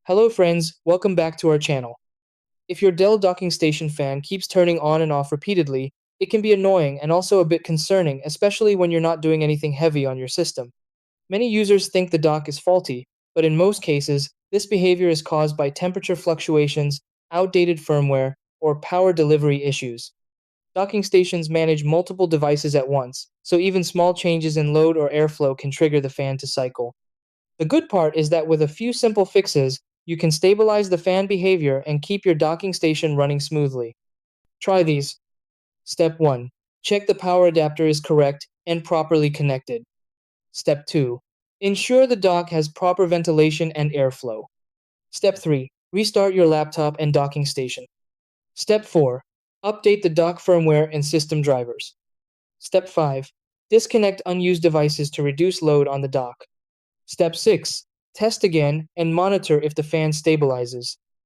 Hello friends, welcome back to our channel. If your Dell docking station fan keeps turning on and off repeatedly, it can be annoying and also a bit concerning, especially when you're not doing anything heavy on your system. Many users think the dock is faulty, but in most cases, this behavior is caused by temperature fluctuations, outdated firmware, or power delivery issues. Docking stations manage multiple devices at once, so even small changes in load or airflow can trigger the fan to cycle. The good part is that with a few simple fixes, you can stabilize the fan behavior and keep your docking station running smoothly. Try these. Step 1. Check the power adapter is correct and properly connected. Step 2. Ensure the dock has proper ventilation and airflow. Step 3. Restart your laptop and docking station. Step 4. Update the dock firmware and system drivers. Step 5. Disconnect unused devices to reduce load on the dock. Step 6. Test again and monitor if the fan stabilizes.